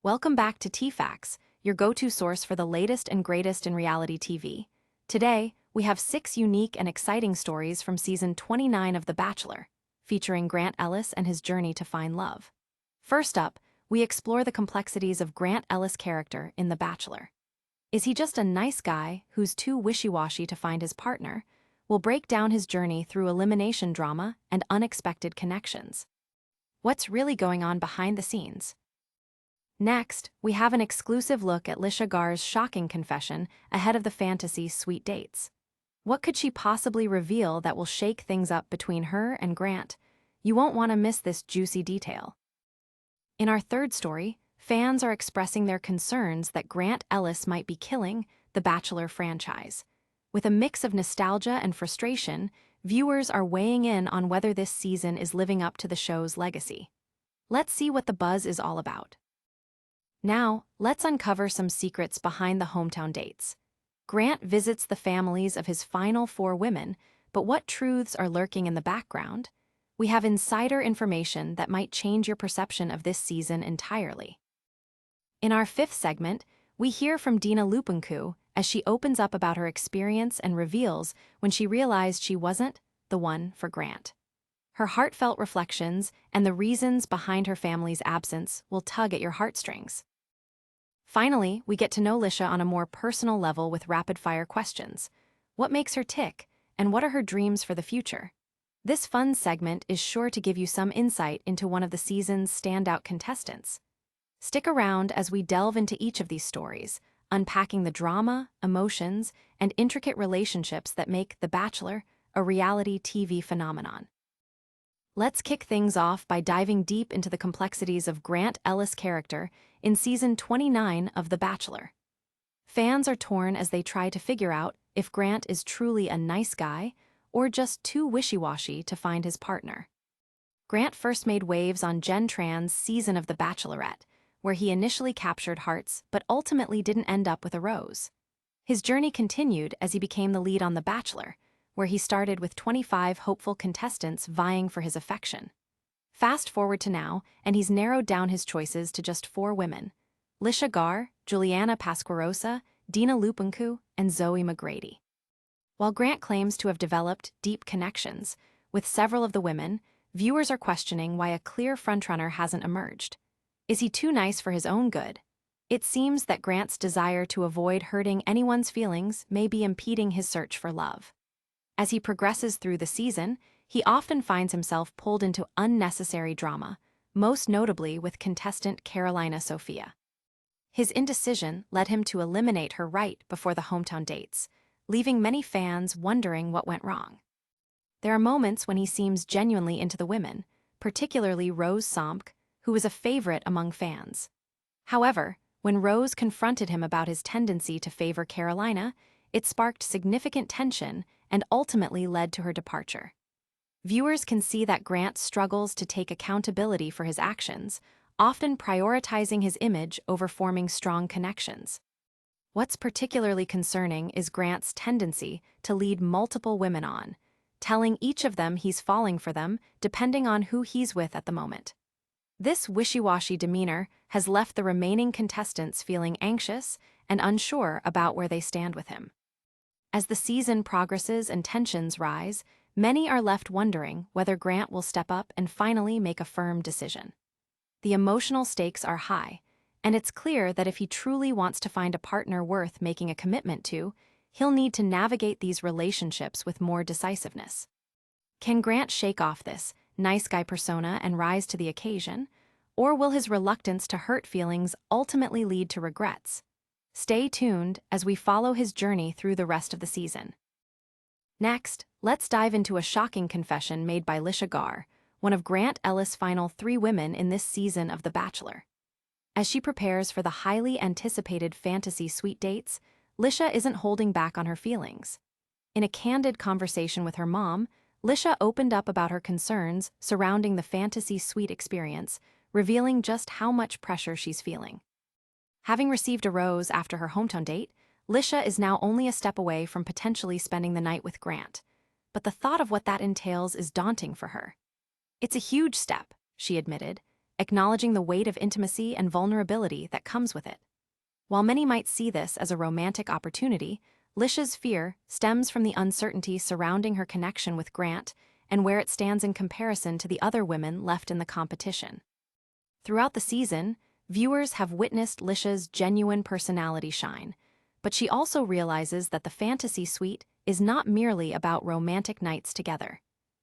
Welcome back to T-Facts, your go-to source for the latest and greatest in reality TV. Today, we have 6 unique and exciting stories from season 29 of The Bachelor, featuring Grant Ellis and his journey to find love. First up, we explore the complexities of Grant Ellis' character in The Bachelor. Is he just a nice guy who's too wishy-washy to find his partner? We'll break down his journey through elimination drama and unexpected connections. What's really going on behind the scenes? Next, we have an exclusive look at Litia Garr's shocking confession ahead of the fantasy suite dates. What could she possibly reveal that will shake things up between her and Grant? You won't want to miss this juicy detail. In our third story, fans are expressing their concerns that Grant Ellis might be killing the Bachelor franchise. With a mix of nostalgia and frustration, viewers are weighing in on whether this season is living up to the show's legacy. Let's see what the buzz is all about. Now, let's uncover some secrets behind the hometown dates. Grant visits the families of his final 4 women, but what truths are lurking in the background? We have insider information that might change your perception of this season entirely. In our 5th segment, we hear from Dena as she opens up about her experience and reveals when she realized she wasn't the one for Grant. Her heartfelt reflections and the reasons behind her family's absence will tug at your heartstrings. Finally, we get to know Lisha on a more personal level with rapid-fire questions. What makes her tick, and what are her dreams for the future? This fun segment is sure to give you some insight into one of the season's standout contestants. Stick around as we delve into each of these stories, unpacking the drama, emotions, and intricate relationships that make The Bachelor a reality TV phenomenon. Let's kick things off by diving deep into the complexities of Grant Ellis' character in season 29 of The Bachelor. Fans are torn as they try to figure out if Grant is truly a nice guy or just too wishy-washy to find his partner. Grant first made waves on Jen Tran's season of The Bachelorette, where he initially captured hearts but ultimately didn't end up with a rose. His journey continued as he became the lead on The Bachelor, where he started with 25 hopeful contestants vying for his affection. Fast forward to now, and he's narrowed down his choices to just 4 women: Litia Garr, Juliana Pasquarosa, Dena, and Zoe McGrady. While Grant claims to have developed deep connections with several of the women, viewers are questioning why a clear frontrunner hasn't emerged. Is he too nice for his own good? It seems that Grant's desire to avoid hurting anyone's feelings may be impeding his search for love. As he progresses through the season, he often finds himself pulled into unnecessary drama, most notably with contestant Carolina Sofia. His indecision led him to eliminate her right before the hometown dates, leaving many fans wondering what went wrong. There are moments when he seems genuinely into the women, particularly Rose Somk, who is a favorite among fans. However, when Rose confronted him about his tendency to favor Carolina, it sparked significant tension and ultimately led to her departure. Viewers can see that Grant struggles to take accountability for his actions, often prioritizing his image over forming strong connections. What's particularly concerning is Grant's tendency to lead multiple women on, telling each of them he's falling for them depending on who he's with at the moment. This wishy-washy demeanor has left the remaining contestants feeling anxious and unsure about where they stand with him. As the season progresses and tensions rise, many are left wondering whether Grant will step up and finally make a firm decision. The emotional stakes are high, and it's clear that if he truly wants to find a partner worth making a commitment to, he'll need to navigate these relationships with more decisiveness. Can Grant shake off this nice guy persona and rise to the occasion, or will his reluctance to hurt feelings ultimately lead to regrets? Stay tuned as we follow his journey through the rest of the season. Next, let's dive into a shocking confession made by Litia Garr, one of Grant Ellis' final 3 women in this season of The Bachelor. As she prepares for the highly anticipated fantasy suite dates, Lisha isn't holding back on her feelings. In a candid conversation with her mom, Lisha opened up about her concerns surrounding the fantasy suite experience, revealing just how much pressure she's feeling. Having received a rose after her hometown date, Lisha is now only a step away from potentially spending the night with Grant. But the thought of what that entails is daunting for her. It's a huge step, she admitted, acknowledging the weight of intimacy and vulnerability that comes with it. While many might see this as a romantic opportunity, Lisha's fear stems from the uncertainty surrounding her connection with Grant and where it stands in comparison to the other women left in the competition. Throughout the season, viewers have witnessed Lisha's genuine personality shine, but she also realizes that the fantasy suite is not merely about romantic nights together.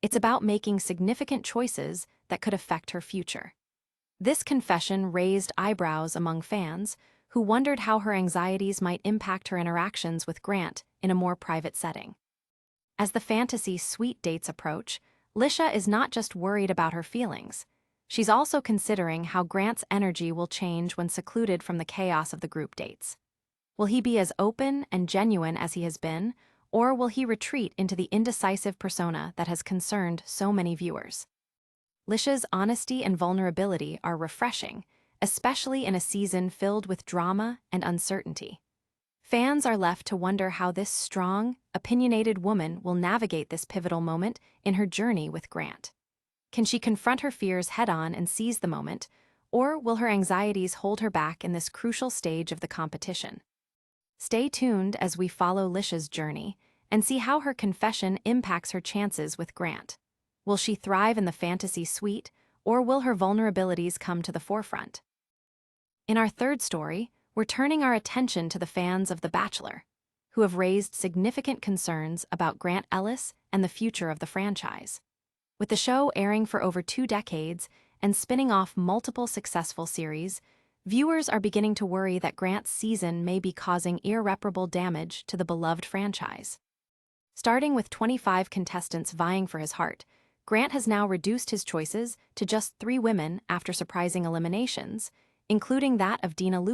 It's about making significant choices that could affect her future. This confession raised eyebrows among fans, who wondered how her anxieties might impact her interactions with Grant in a more private setting. As the fantasy suite dates approach, Lisha is not just worried about her feelings. She's also considering how Grant's energy will change when secluded from the chaos of the group dates. Will he be as open and genuine as he has been, or will he retreat into the indecisive persona that has concerned so many viewers? Lisha's honesty and vulnerability are refreshing, especially in a season filled with drama and uncertainty. Fans are left to wonder how this strong, opinionated woman will navigate this pivotal moment in her journey with Grant. Can she confront her fears head-on and seize the moment, or will her anxieties hold her back in this crucial stage of the competition? Stay tuned as we follow Lisha's journey and see how her confession impacts her chances with Grant. Will she thrive in the fantasy suite, or will her vulnerabilities come to the forefront? In our third story, we're turning our attention to the fans of The Bachelor, who have raised significant concerns about Grant Ellis and the future of the franchise. With the show airing for over 2 decades and spinning off multiple successful series, viewers are beginning to worry that Grant's season may be causing irreparable damage to the beloved franchise. Starting with 25 contestants vying for his heart, Grant has now reduced his choices to just 3 women after surprising eliminations, including that of Dena.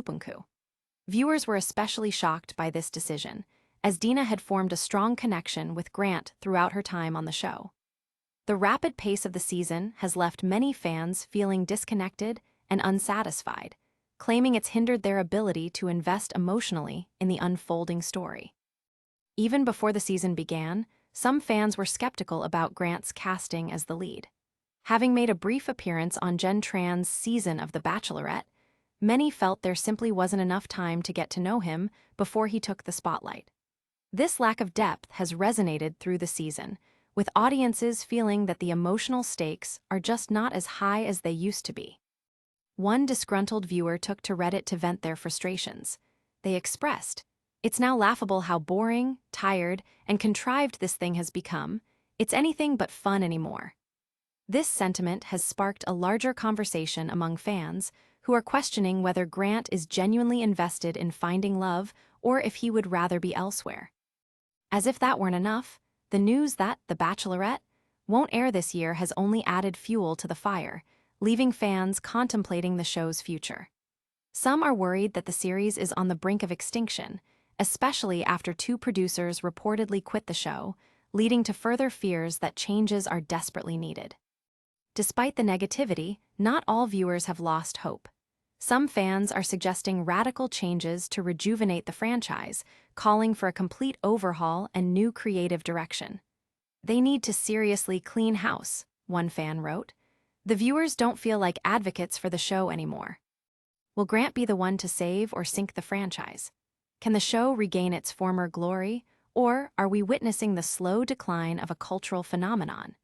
Viewers were especially shocked by this decision, as Dena had formed a strong connection with Grant throughout her time on the show. The rapid pace of the season has left many fans feeling disconnected and unsatisfied, claiming it's hindered their ability to invest emotionally in the unfolding story. Even before the season began, some fans were skeptical about Grant's casting as the lead. Having made a brief appearance on Jen Tran's season of The Bachelorette, many felt there simply wasn't enough time to get to know him before he took the spotlight. This lack of depth has resonated through the season, with audiences feeling that the emotional stakes are just not as high as they used to be. One disgruntled viewer took to Reddit to vent their frustrations. They expressed, "It's now laughable how boring, tired, and contrived this thing has become. It's anything but fun anymore." This sentiment has sparked a larger conversation among fans who are questioning whether Grant is genuinely invested in finding love or if he would rather be elsewhere. As if that weren't enough, the news that The Bachelorette won't air this year has only added fuel to the fire, leaving fans contemplating the show's future. Some are worried that the series is on the brink of extinction, especially after 2 producers reportedly quit the show, leading to further fears that changes are desperately needed. Despite the negativity, not all viewers have lost hope. Some fans are suggesting radical changes to rejuvenate the franchise, calling for a complete overhaul and new creative direction. "They need to seriously clean house," one fan wrote. "The viewers don't feel like advocates for the show anymore." Will Grant be the one to save or sink the franchise? Can the show regain its former glory, or are we witnessing the slow decline of a cultural phenomenon?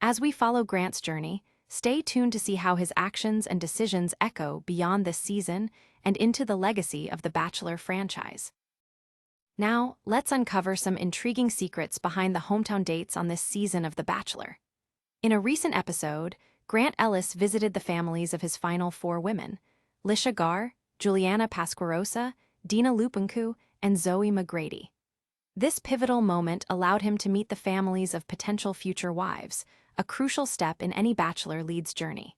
As we follow Grant's journey, stay tuned to see how his actions and decisions echo beyond this season and into the legacy of the Bachelor franchise. Now, let's uncover some intriguing secrets behind the hometown dates on this season of The Bachelor. In a recent episode, Grant Ellis visited the families of his final 4 women: Litia Garr, Juliana Pasquarosa, Dena, and Zoe McGrady. This pivotal moment allowed him to meet the families of potential future wives, a crucial step in any Bachelor lead's journey.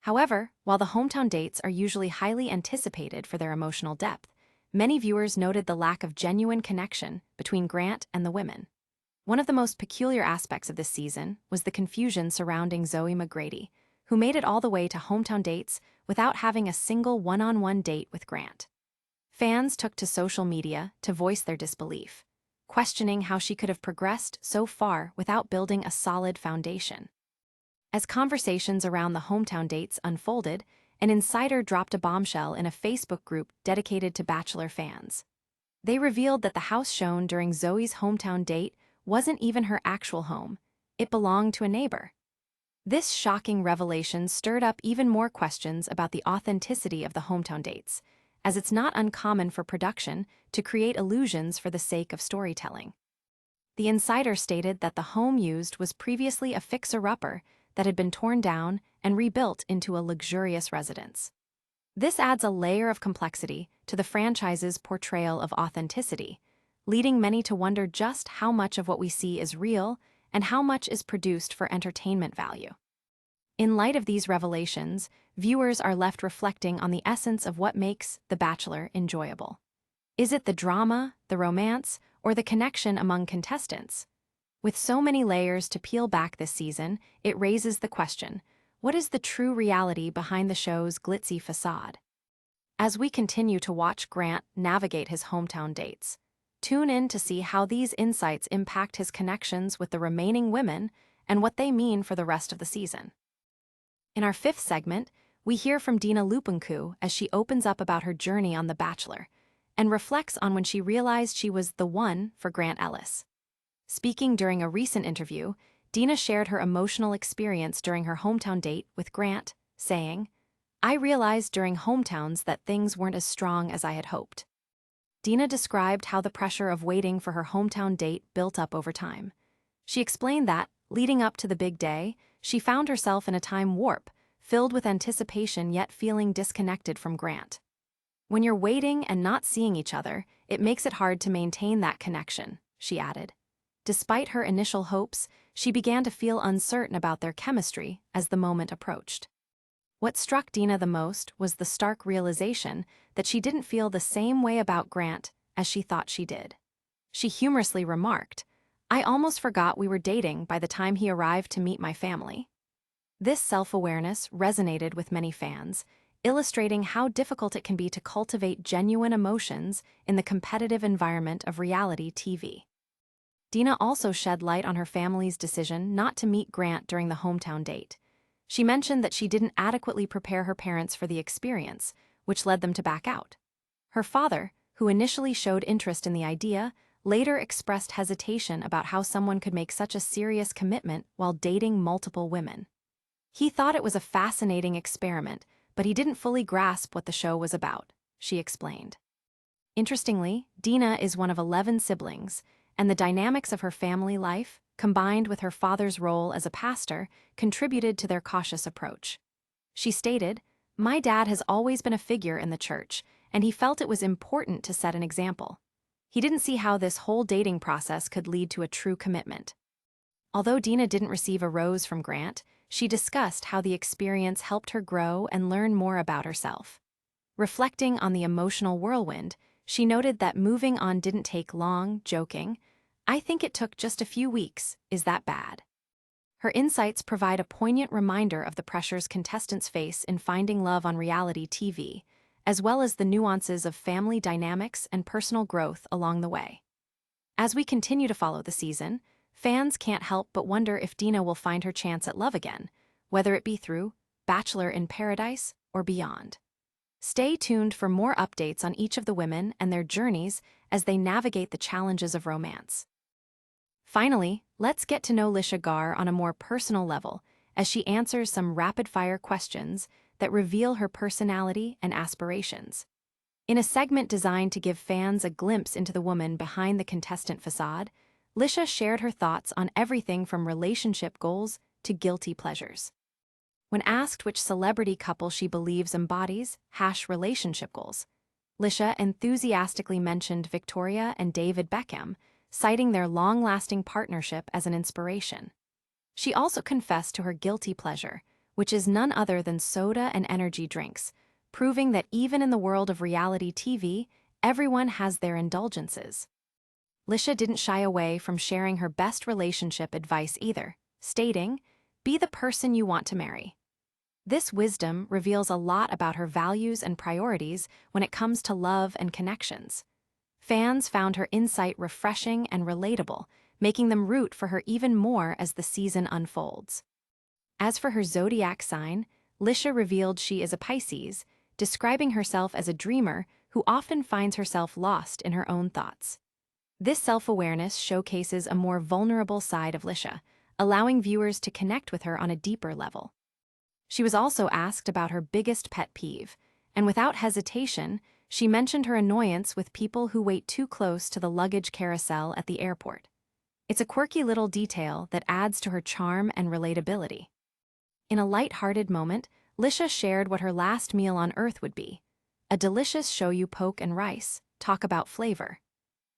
However, while the hometown dates are usually highly anticipated for their emotional depth, many viewers noted the lack of genuine connection between Grant and the women. One of the most peculiar aspects of this season was the confusion surrounding Zoe McGrady, who made it all the way to hometown dates without having a single one-on-one date with Grant. Fans took to social media to voice their disbelief, questioning how she could have progressed so far without building a solid foundation. As conversations around the hometown dates unfolded, an insider dropped a bombshell in a Facebook group dedicated to Bachelor fans. They revealed that the house shown during Zoe's hometown date wasn't even her actual home. It belonged to a neighbor. This shocking revelation stirred up even more questions about the authenticity of the hometown dates, as it's not uncommon for production to create illusions for the sake of storytelling. The insider stated that the home used was previously a fixer-upper that had been torn down and rebuilt into a luxurious residence. This adds a layer of complexity to the franchise's portrayal of authenticity, leading many to wonder just how much of what we see is real and how much is produced for entertainment value. In light of these revelations, viewers are left reflecting on the essence of what makes The Bachelor enjoyable. Is it the drama, the romance, or the connection among contestants? With so many layers to peel back this season, it raises the question, what is the true reality behind the show's glitzy facade? As we continue to watch Grant navigate his hometown dates, tune in to see how these insights impact his connections with the remaining women and what they mean for the rest of the season. In our fifth segment, we hear from Dena as she opens up about her journey on The Bachelor and reflects on when she realized she was the one for Grant Ellis. Speaking during a recent interview, Dena shared her emotional experience during her hometown date with Grant, saying, "I realized during hometowns that things weren't as strong as I had hoped." Dena described how the pressure of waiting for her hometown date built up over time. She explained that, leading up to the big day, she found herself in a time warp, filled with anticipation yet feeling disconnected from Grant. "When you're waiting and not seeing each other, it makes it hard to maintain that connection," she added. Despite her initial hopes, she began to feel uncertain about their chemistry as the moment approached. What struck Dena the most was the stark realization that she didn't feel the same way about Grant as she thought she did. She humorously remarked, "I almost forgot we were dating by the time he arrived to meet my family." This self-awareness resonated with many fans, illustrating how difficult it can be to cultivate genuine emotions in the competitive environment of reality TV. Dena also shed light on her family's decision not to meet Grant during the hometown date. She mentioned that she didn't adequately prepare her parents for the experience, which led them to back out. Her father, who initially showed interest in the idea, later expressed hesitation about how someone could make such a serious commitment while dating multiple women. He thought it was a fascinating experiment, but he didn't fully grasp what the show was about, she explained. Interestingly, Dena is one of 11 siblings, and the dynamics of her family life, combined with her father's role as a pastor, contributed to their cautious approach. She stated, "My dad has always been a figure in the church, and he felt it was important to set an example. He didn't see how this whole dating process could lead to a true commitment." Although Dena didn't receive a rose from Grant, she discussed how the experience helped her grow and learn more about herself. Reflecting on the emotional whirlwind, she noted that moving on didn't take long, joking, "I think it took just a few weeks, is that bad?" Her insights provide a poignant reminder of the pressures contestants face in finding love on reality TV, as well as the nuances of family dynamics and personal growth along the way. As we continue to follow the season, fans can't help but wonder if Dena will find her chance at love again, whether it be through Bachelor in Paradise or beyond. Stay tuned for more updates on each of the women and their journeys as they navigate the challenges of romance. Finally, let's get to know Litia Garr on a more personal level as she answers some rapid-fire questions that reveal her personality and aspirations. In a segment designed to give fans a glimpse into the woman behind the contestant facade, Lisha shared her thoughts on everything from relationship goals to guilty pleasures. When asked which celebrity couple she believes embodies relationship goals, Lisha enthusiastically mentioned Victoria and David Beckham, citing their long-lasting partnership as an inspiration. She also confessed to her guilty pleasure, which is none other than soda and energy drinks, proving that even in the world of reality TV, everyone has their indulgences. Lisha didn't shy away from sharing her best relationship advice either, stating, "Be the person you want to marry." This wisdom reveals a lot about her values and priorities when it comes to love and connections. Fans found her insight refreshing and relatable, making them root for her even more as the season unfolds. As for her zodiac sign, Lisha revealed she is a Pisces, describing herself as a dreamer who often finds herself lost in her own thoughts. This self-awareness showcases a more vulnerable side of Lisha, allowing viewers to connect with her on a deeper level. She was also asked about her biggest pet peeve, and without hesitation, she mentioned her annoyance with people who wait too close to the luggage carousel at the airport. It's a quirky little detail that adds to her charm and relatability. In a light-hearted moment, Lisha shared what her last meal on Earth would be: a delicious shoyu poke and rice. Talk about flavor.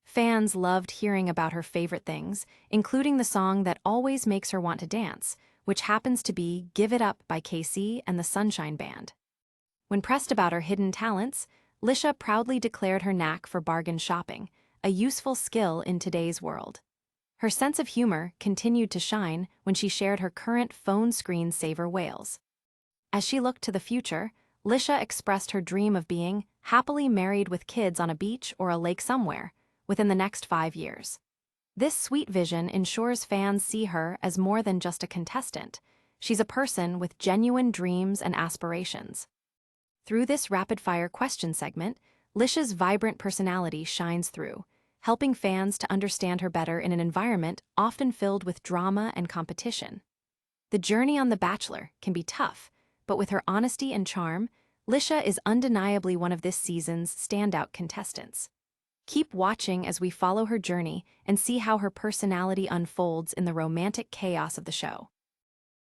Fans loved hearing about her favorite things, including the song that always makes her want to dance, which happens to be Give It Up by KC and the Sunshine Band. When pressed about her hidden talents, Lisha proudly declared her knack for bargain shopping, a useful skill in today's world. Her sense of humor continued to shine when she shared her current phone screensaver wails. As she looked to the future, Lisha expressed her dream of being happily married with kids on a beach or a lake somewhere within the next 5 years. This sweet vision ensures fans see her as more than just a contestant. She's a person with genuine dreams and aspirations. Through this rapid-fire question segment, Lisha's vibrant personality shines through, helping fans to understand her better in an environment often filled with drama and competition. The journey on The Bachelor can be tough, but with her honesty and charm, Lisha is undeniably one of this season's standout contestants. Keep watching as we follow her journey and see how her personality unfolds in the romantic chaos of the show.